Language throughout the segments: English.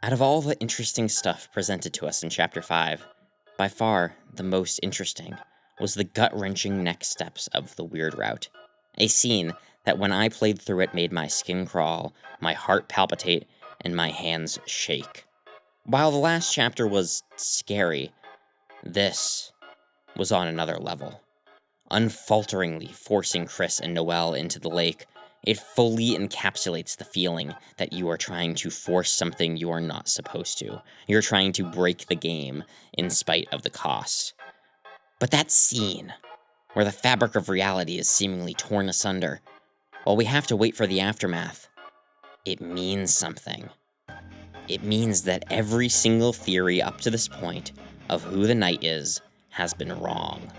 Out of all the interesting stuff presented to us in Chapter 5, by far the most interesting was the gut-wrenching next steps of the Weird Route. A scene that when I played through it made my skin crawl, my heart palpitate, and my hands shake. While the last chapter was scary, this was on another level. Unfalteringly forcing Chris and Noelle into the lake, it fully encapsulates the feeling that you are trying to force something you are not supposed to. You're trying to break the game in spite of the cost. But that scene, where the fabric of reality is seemingly torn asunder, while we have to wait for the aftermath, it means something. It means that every single theory up to this point of who the Knight is has been wrong.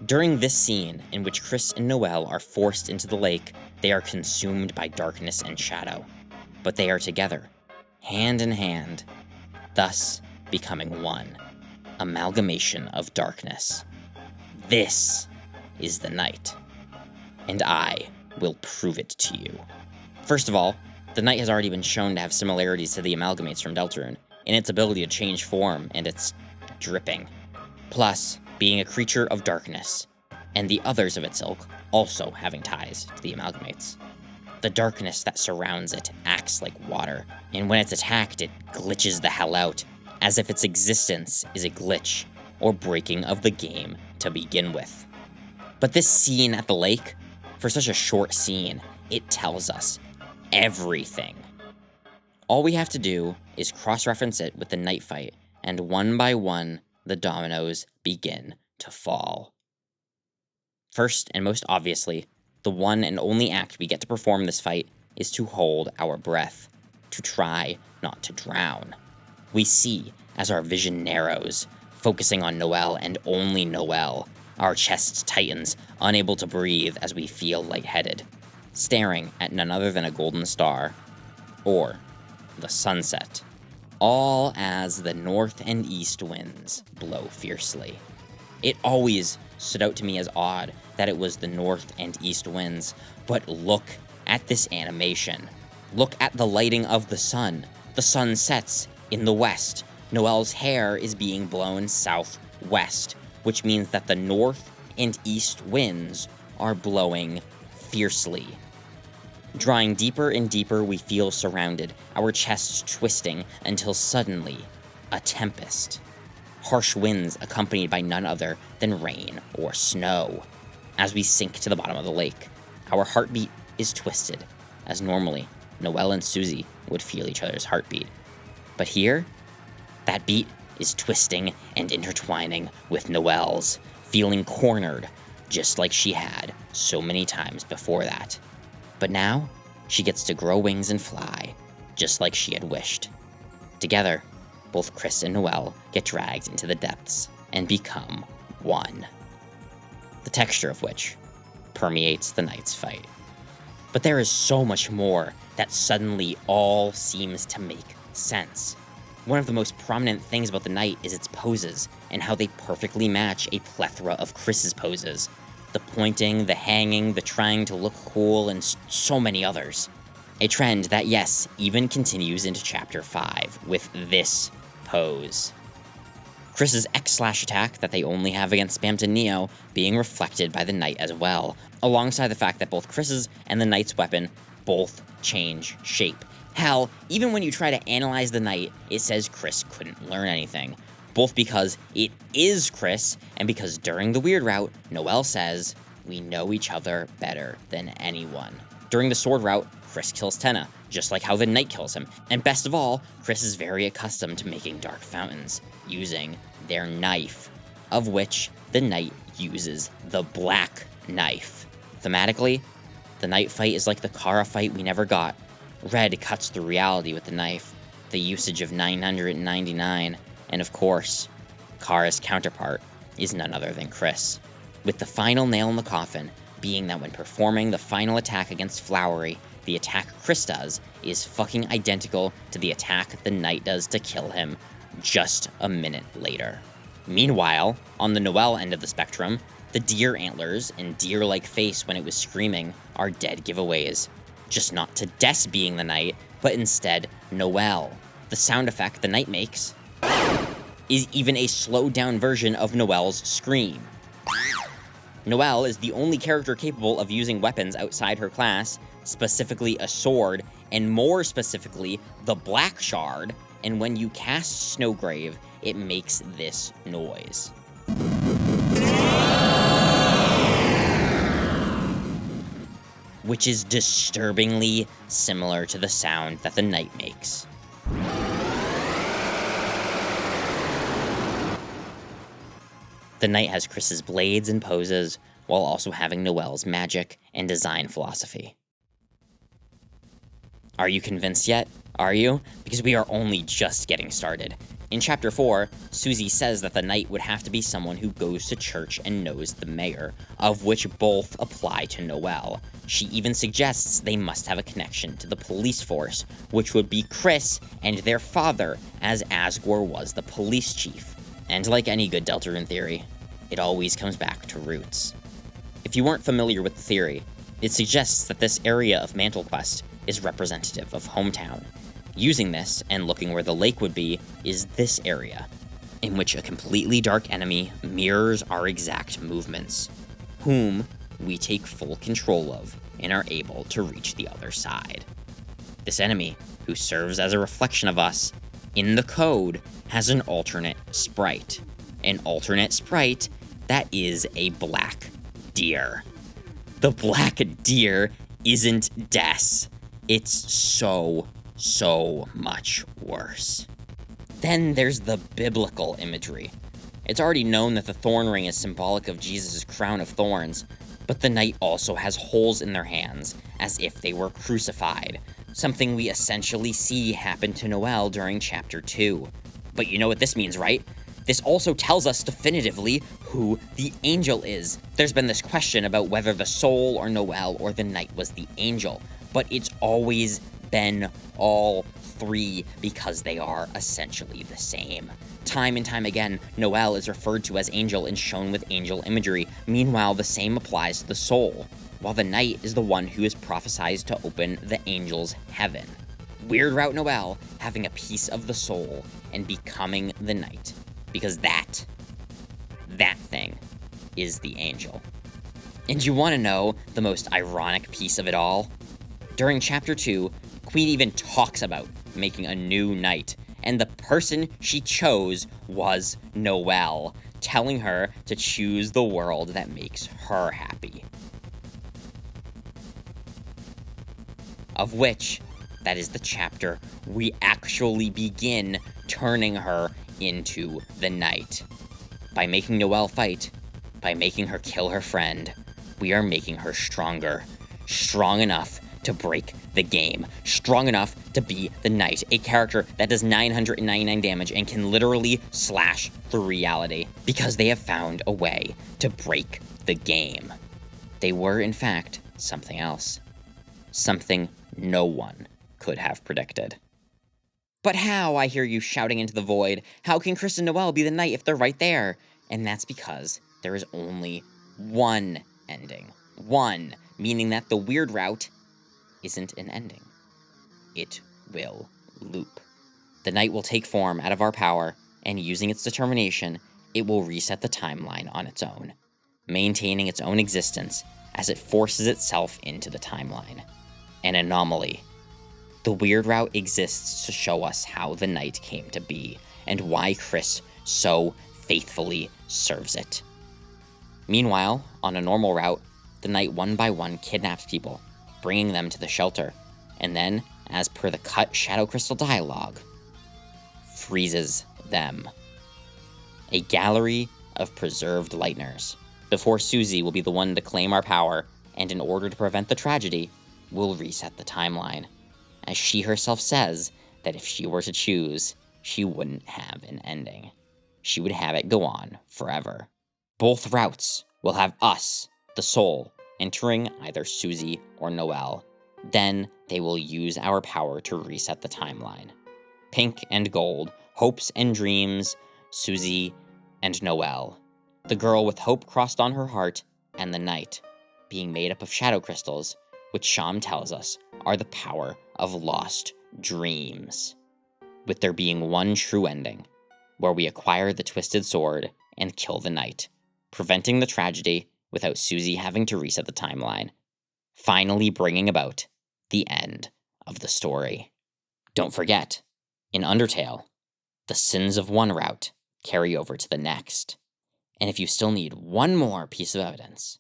During this scene, in which Chris and Noelle are forced into the lake, they are consumed by darkness and shadow. But they are together, hand in hand, thus becoming one. Amalgamation of darkness. This is the Knight. And I will prove it to you. First of all, the Knight has already been shown to have similarities to the Amalgamates from Deltarune, in its ability to change form and its dripping. Plus, being a creature of darkness, and the others of its ilk also having ties to the Amalgamates. The darkness that surrounds it acts like water, and when it's attacked, it glitches the hell out, as if its existence is a glitch or breaking of the game to begin with. But this scene at the lake, for such a short scene, it tells us everything. All we have to do is cross-reference it with the Knight fight, and one by one, the dominoes begin to fall. First, and most obviously, the one and only act we get to perform this fight is to hold our breath, to try not to drown. We see, as our vision narrows, focusing on Noelle and only Noelle, our chests tightens, unable to breathe as we feel lightheaded, staring at none other than a golden star, or the sunset, all as the north and east winds blow fiercely. It always stood out to me as odd that it was the north and east winds, but look at this animation. Look at the lighting of the sun. The sun sets in the west. Noelle's hair is being blown southwest, which means that the north and east winds are blowing fiercely. Drawing deeper and deeper, we feel surrounded, our chests twisting, until suddenly, a tempest. Harsh winds accompanied by none other than rain or snow. As we sink to the bottom of the lake, our heartbeat is twisted, as normally Noelle and Susie would feel each other's heartbeat. But here, that beat is twisting and intertwining with Noelle's, feeling cornered, just like she had so many times before that. But now, she gets to grow wings and fly, just like she had wished. Together, both Chris and Noelle get dragged into the depths and become one. The texture of which permeates the Knight's fight. But there is so much more that suddenly all seems to make sense. One of the most prominent things about the Knight is its poses, and how they perfectly match a plethora of Chris's poses. The pointing, the hanging, the trying to look cool, and so many others. A trend that, yes, even continues into Chapter 5 with this pose. Chris's X-slash attack that they only have against Spamton Neo being reflected by the Knight as well, alongside the fact that both Chris's and the Knight's weapon both change shape. Hell, even when you try to analyze the Knight, it says Chris couldn't learn anything. Both because it is Chris, and because during the Weird Route, Noelle says, "We know each other better than anyone." During the Sword Route, Chris kills Tenna, just like how the Knight kills him. And best of all, Chris is very accustomed to making dark fountains, using their knife, of which the Knight uses the black knife. Thematically, the Knight fight is like the Kara fight we never got. Red cuts through reality with the knife, the usage of 999, and of course, Kara's counterpart is none other than Chris. With the final nail in the coffin being that when performing the final attack against Flowery, the attack Chris does is fucking identical to the attack the Knight does to kill him just a minute later. Meanwhile, on the Noelle end of the spectrum, the deer antlers and deer-like face when it was screaming are dead giveaways. Just not to Des being the Knight, but instead Noelle. The sound effect the knight makes is even a slowed down version of Noelle's scream. Noelle is the only character capable of using weapons outside her class, specifically a sword, and more specifically, the Black Shard, and when you cast Snowgrave, it makes this noise. Which is disturbingly similar to the sound that the knight makes. The knight has Chris's blades and poses, while also having Noelle's magic and design philosophy. Are you convinced yet? Are you? Because we are only just getting started. In Chapter 4, Susie says that the knight would have to be someone who goes to church and knows the mayor, of which both apply to Noelle. She even suggests they must have a connection to the police force, which would be Chris and their father, as Asgore was the police chief. And like any good Deltarune theory, it always comes back to roots. If you weren't familiar with the theory, it suggests that this area of Mantle Quest is representative of Hometown. Using this, and looking where the lake would be, is this area, in which a completely dark enemy mirrors our exact movements, whom we take full control of and are able to reach the other side. This enemy, who serves as a reflection of us, in the code, has an alternate sprite. An alternate sprite that is a black deer. The black deer isn't Des. It's so much worse. Then there's the biblical imagery. It's already known that the thorn ring is symbolic of Jesus' crown of thorns, but the knight also has holes in their hands, as if they were crucified, something we essentially see happen to Noelle during Chapter 2. But you know what this means, right? This also tells us definitively who the angel is. There's been this question about whether the soul or Noelle or the knight was the angel, but it's always been all three because they are essentially the same. Time and time again, Noelle is referred to as angel and shown with angel imagery. Meanwhile, the same applies to the soul, while the knight is the one who is prophesied to open the angel's heaven. Weird Route Noelle having a piece of the soul and becoming the knight, because that thing is the angel. And you want to know the most ironic piece of it all? During Chapter 2, Queen even talks about making a new knight, and the person she chose was Noelle, telling her to choose the world that makes her happy. Of which, that is the chapter we actually begin turning her into the knight. By making Noelle fight, by making her kill her friend, we are making her stronger. Strong enough to break the game. Strong enough to be the knight, a character that does 999 damage and can literally slash through reality, because they have found a way to break the game. They were, in fact, something else. Something no one could have predicted. But how, I hear you shouting into the void, how can Chris and Noelle be the knight if they're right there? And that's because there is only one ending. One, meaning that the weird route isn't an ending. It will loop. The knight will take form out of our power, and using its determination, it will reset the timeline on its own, maintaining its own existence as it forces itself into the timeline. An anomaly. The weird route exists to show us how the knight came to be, and why Chris so faithfully serves it. Meanwhile, on a normal route, the knight one by one kidnaps people, bringing them to the shelter, and then, as per the cut Shadow Crystal dialogue, freezes them. A gallery of preserved Lightners, before Susie will be the one to claim our power, and in order to prevent the tragedy, will reset the timeline. As she herself says, that if she were to choose, she wouldn't have an ending. She would have it go on forever. Both routes will have us, the soul, entering either Susie or Noelle. Then they will use our power to reset the timeline. Pink and gold, hopes and dreams, Susie and Noelle. The girl with hope crossed on her heart, and the knight, being made up of shadow crystals, which Sham tells us are the power of lost dreams, with there being one true ending, where we acquire the twisted sword and kill the knight, preventing the tragedy without Susie having to reset the timeline, finally bringing about the end of the story. Don't forget, in Undertale, the sins of one route carry over to the next. And if you still need one more piece of evidence,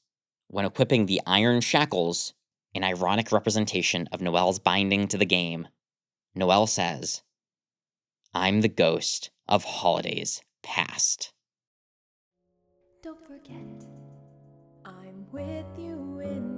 when equipping the Iron Shackles, an ironic representation of Noelle's binding to the game, Noelle says, "I'm the ghost of holidays past." Don't forget, I'm with you in